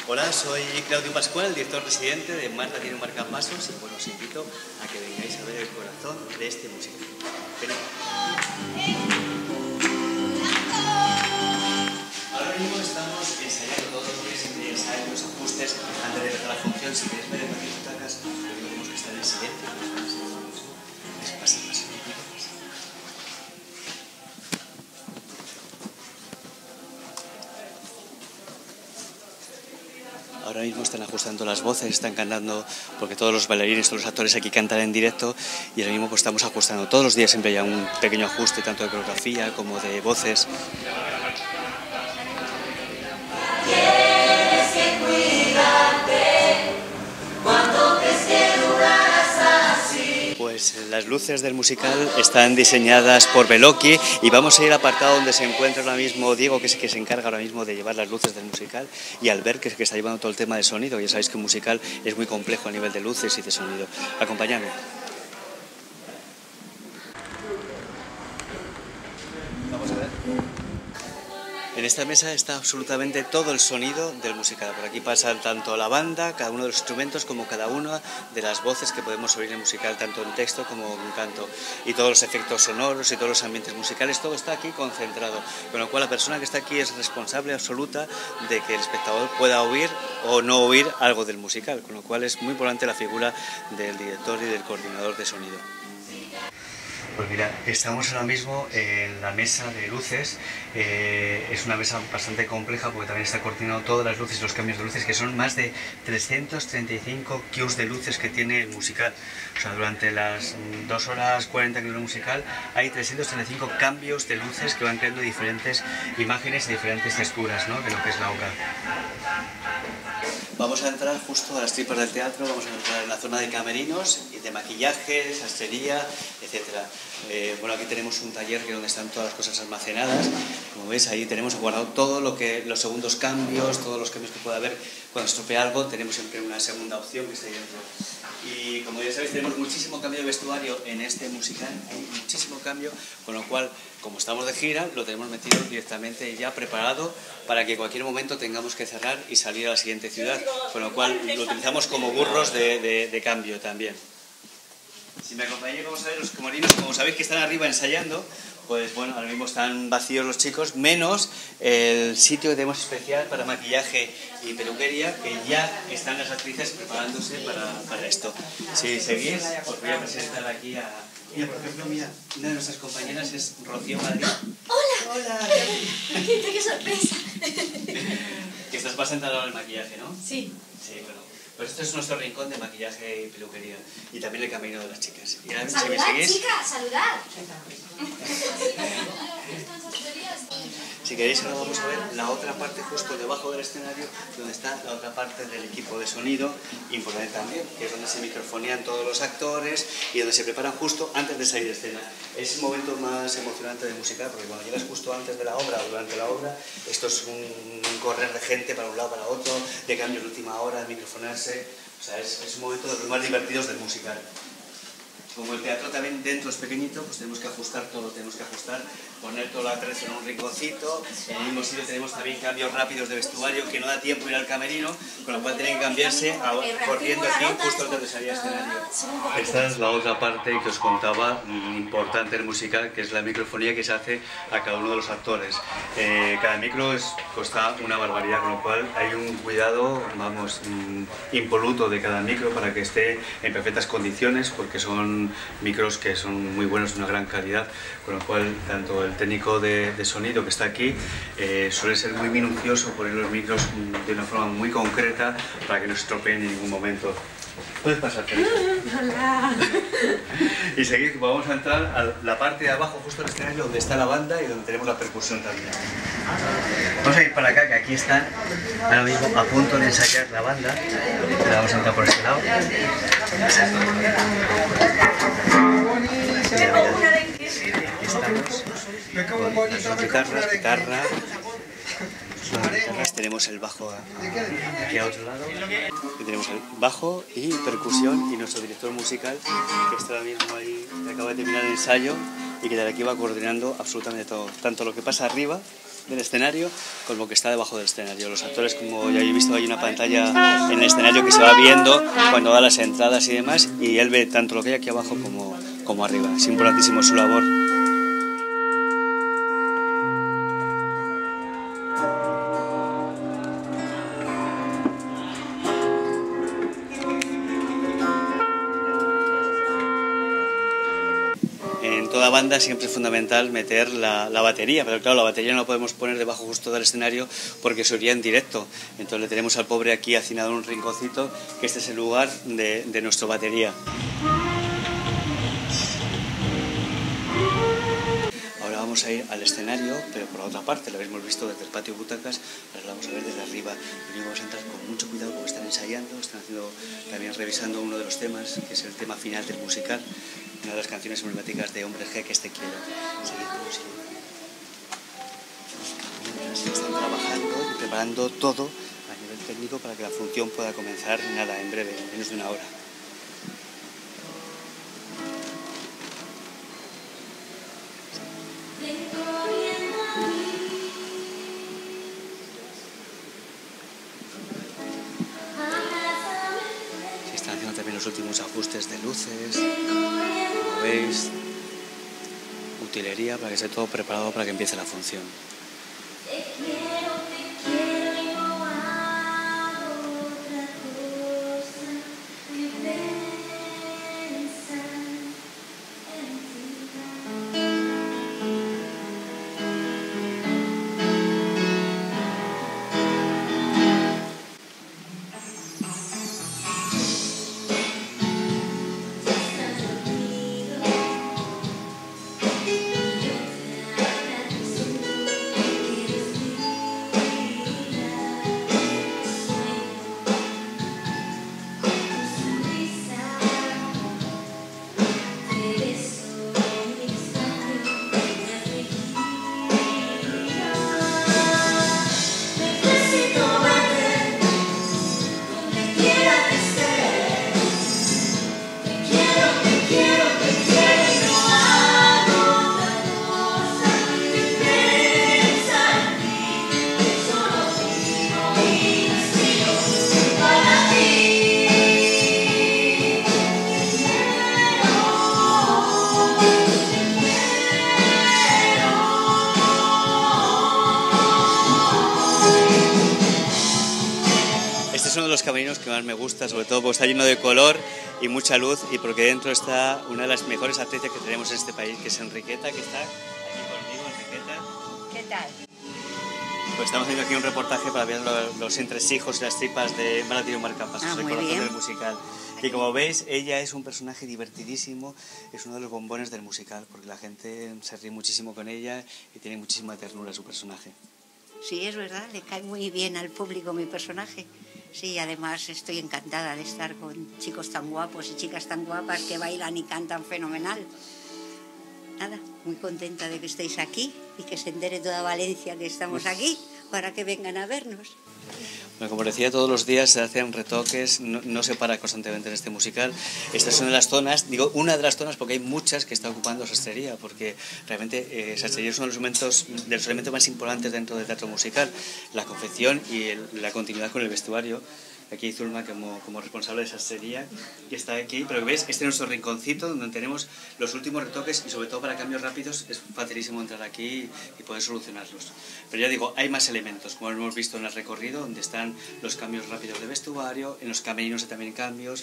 Hola, soy Claudio Pascual, el director residente de Marta tiene un marcapasos y bueno, os invito a que vengáis a ver el corazón de este musical. Venid. Ahora mismo estamos ensayando todos los días, siempre ensayos, los ajustes antes de empezar la función. Si queréis ver en cualquier butacas, lo que tenemos que estar en silencio. Pasa. Ahora mismo están ajustando las voces, están cantando, porque todos los bailarines, todos los actores aquí cantan en directo y ahora mismo pues estamos ajustando. Todos los días siempre hay un pequeño ajuste, tanto de coreografía como de voces. Pues las luces del musical están diseñadas por Bellocchi y vamos a ir al apartado donde se encuentra ahora mismo Diego, que es el que se encarga ahora mismo de llevar las luces del musical, y Albert, que es el que está llevando todo el tema de sonido. Ya sabéis que un musical es muy complejo a nivel de luces y de sonido. Acompañadme. Vamos a ver. En esta mesa está absolutamente todo el sonido del musical. Por aquí pasa tanto la banda, cada uno de los instrumentos, como cada una de las voces que podemos oír en el musical, tanto en texto como en canto. Y todos los efectos sonoros y todos los ambientes musicales, todo está aquí concentrado. Con lo cual la persona que está aquí es responsable absoluta de que el espectador pueda oír o no oír algo del musical. Con lo cual es muy importante la figura del director y del coordinador de sonido. Pues mira, estamos ahora mismo en la mesa de luces. Es una mesa bastante compleja porque también está coordinado todas las luces y los cambios de luces, que son más de 335 cues de luces que tiene el musical. O sea, durante las 2 horas 40 que dura el musical hay 335 cambios de luces que van creando diferentes imágenes y diferentes texturas, ¿no?, de lo que es la obra. Vamos a entrar justo a las tripas del teatro, vamos a entrar en la zona de camerinos y de maquillaje, sastrería, etc. Bueno, aquí tenemos un taller que es donde están todas las cosas almacenadas. Como veis, ahí tenemos guardado todo lo que, los segundos cambios, todos los cambios que pueda haber. Cuando estropea algo, tenemos siempre una segunda opción que está ahí dentro. Y como ya sabéis, tenemos muchísimo cambio de vestuario en este musical, hay muchísimo cambio, con lo cual, como estamos de gira, lo tenemos metido directamente ya preparado para que en cualquier momento tengamos que cerrar y salir a la siguiente ciudad, con lo cual lo utilizamos como burros de cambio también. Si me acompañáis, vamos a ver los camerinos, como sabéis que están arriba ensayando. Pues bueno, ahora mismo están vacíos los chicos, menos el sitio que tenemos especial para maquillaje y peluquería, que ya están las actrices preparándose para esto. Si seguís, os voy a presentar aquí a... Mira, por ejemplo, mira, una de nuestras compañeras es Rocío Madrid. ¡Hola! ¡Hola! ¡Qué sorpresa! Que estás pasando ahora el maquillaje, ¿no? Sí. Sí, bueno. Pues este es nuestro rincón de maquillaje y peluquería. Y también el camerino de las chicas. Y ahora, ¡Saludad, si me seguís, chicas! ¡Saludad! si queréis, ahora vamos a ver la otra parte justo debajo del escenario, donde está la otra parte del equipo de sonido, importante también, que es donde se microfonean todos los actores y donde se preparan justo antes de salir de escena. Es el momento más emocionante de musical, porque cuando llegas justo antes de la obra o durante la obra, esto es un correr de gente para un lado para otro, de cambios de última hora, de microfonarse. O sea, es un momento de los más divertidos del musical. Como el teatro también dentro es pequeñito, pues tenemos que ajustar todo, poner todo el atrezo en un rinconcito. En el mismo sitio tenemos también cambios rápidos de vestuario que no da tiempo ir al camerino, con lo cual tienen que cambiarse corriendo aquí justo antes de salir al escenario. Esta es la otra parte que os contaba, importante del musical, que es la microfonía que se hace a cada uno de los actores. Cada micro cuesta una barbaridad, con lo cual hay un cuidado, vamos, impoluto de cada micro para que esté en perfectas condiciones, porque son micros que son muy buenos, de una gran calidad, con lo cual tanto el técnico de sonido que está aquí suele ser muy minucioso, poner los micros de una forma muy concreta para que no se estropeen en ningún momento. Puedes pasar, Teresa. Hola. Y seguir, vamos a entrar a la parte de abajo, justo al escenario, donde está la banda y donde tenemos la percusión también. Vamos a ir para acá, que aquí están ahora mismo a punto de ensayar la banda. La vamos a entrar por este lado. Aquí estamos con guitarras. Tenemos el bajo aquí a otro lado, y tenemos el bajo y percusión, y nuestro director musical, que está ahora mismo ahí, que acaba de terminar el ensayo y que de aquí va coordinando absolutamente todo, tanto lo que pasa arriba del escenario con lo que está debajo del escenario. Los actores, como ya he visto, hay una pantalla en el escenario que se va viendo cuando da las entradas y demás, y él ve tanto lo que hay aquí abajo como arriba. Es importantísimo su labor. En toda banda siempre es fundamental meter la batería, pero claro, la batería no la podemos poner debajo justo del escenario porque se oiría en directo. Entonces le tenemos al pobre aquí hacinado en un rinconcito, que este es el lugar de nuestra batería. Ahora vamos a ir al escenario, pero por la otra parte. Lo habéis visto desde el patio butacas, ahora lo vamos a ver desde arriba. Y vamos a entrar con mucho cuidado porque están ensayando, están haciendo, también revisando uno de los temas, que es el tema final del musical. Una de las canciones emblemáticas de Hombre G, que es Te quiero. Seguimos. Mientras están trabajando y preparando todo a nivel técnico para que la función pueda comenzar nada, en breve, en menos de una hora. Se están haciendo también los últimos ajustes de luces. Como veis, utilería para que esté todo preparado para que empiece la función. Este es uno de los camerinos que más me gusta, sobre todo porque está lleno de color y mucha luz, y porque dentro está una de las mejores actrices que tenemos en este país, que es Enriqueta, que está aquí conmigo. Enriqueta, ¿Qué tal? pues estamos haciendo aquí un reportaje para ver los entresijos y las tripas de Maratirio Marcapasos, el corazón del musical. Y como veis, ella es un personaje divertidísimo, es uno de los bombones del musical, porque la gente se ríe muchísimo con ella y tiene muchísima ternura su personaje. Sí, es verdad, le cae muy bien al público mi personaje. Sí, además estoy encantada de estar con chicos tan guapos y chicas tan guapas que bailan y cantan fenomenal. Nada, muy contenta de que estéis aquí y que se entere toda Valencia que estamos aquí para que vengan a vernos. Bueno, como decía, todos los días se hacen retoques, no se para constantemente en este musical. Esta es una de las zonas, digo una de las zonas porque hay muchas que está ocupando sastrería, porque realmente sastrería es uno de los elementos más importantes dentro del teatro musical, la confección y la continuidad con el vestuario. Aquí hay Zulma como responsable de sastrería, que está aquí, pero ves, este es nuestro rinconcito donde tenemos los últimos retoques, y sobre todo para cambios rápidos es facilísimo entrar aquí y poder solucionarlos. Pero ya digo, hay más elementos, como hemos visto en el recorrido, donde están los cambios rápidos de vestuario, en los camerinos también cambios.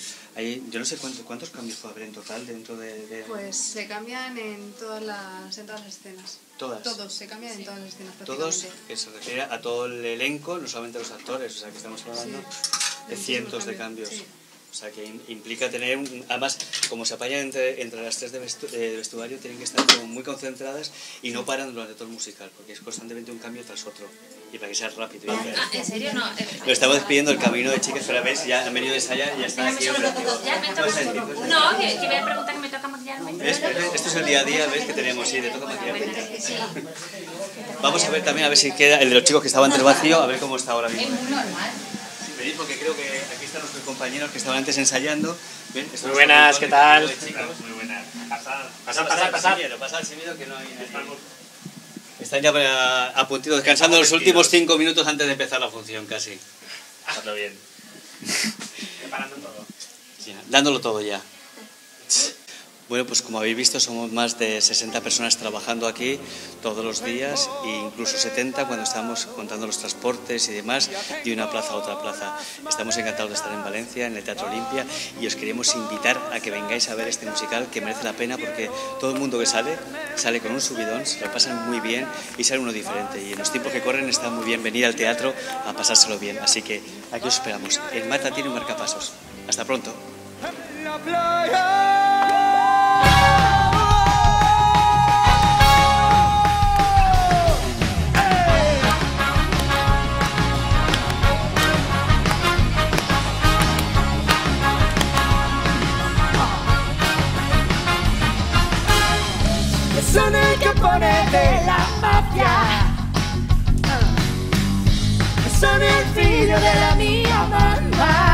Yo no sé cuántos cambios puede haber en total dentro de... Pues se cambian en todas las escenas. ¿Todas? Todos, se cambian en todas las escenas Todos, que se refiere a todo el elenco, no solamente a los actores, o sea que estamos hablando de cientos de cambios. Sí. O sea que implica tener, además, como se apañan entre las tres de vestuario, tienen que estar como muy concentradas y no paran durante todo el musical, porque es constantemente un cambio tras otro, y para que sea rápido. ¿En serio? No. Lo estamos despidiendo el camino de chicas, pero veis, ya han venido de ensayar y ya están aquí operativos. No, que voy a preguntar que me toca maquillarme. ¿Ves? Esto es el día a día, ¿ves? Que tenemos, sí, te toca maquillarte. Vamos a ver también, a ver si queda el de los chicos que estaba entre vacío, a ver cómo está ahora mismo. Es muy normal. Venid porque creo que aquí están nuestros compañeros que estaban antes ensayando. ¿Ven? Muy buenas, ¿qué tal? Muy buenas. Pasad. Pasad sin miedo que no hay nadie. Están ya a puntito, descansando los últimos 5 minutos antes de empezar la función, casi. Hazlo bien. Preparando todo. Sí, dándolo todo ya. Bueno, pues como habéis visto, somos más de 60 personas trabajando aquí todos los días, e incluso 70 cuando estamos contando los transportes y demás, de una plaza a otra plaza. Estamos encantados de estar en Valencia, en el Teatro Olimpia, y os queremos invitar a que vengáis a ver este musical, que merece la pena, porque todo el mundo que sale con un subidón, se lo pasan muy bien y sale uno diferente. Y en los tiempos que corren está muy bien venir al teatro a pasárselo bien. Así que aquí os esperamos. El Mata tiene un marcapasos. Hasta pronto. Son el capone de la mafia. Son el figlio de la mia mamma.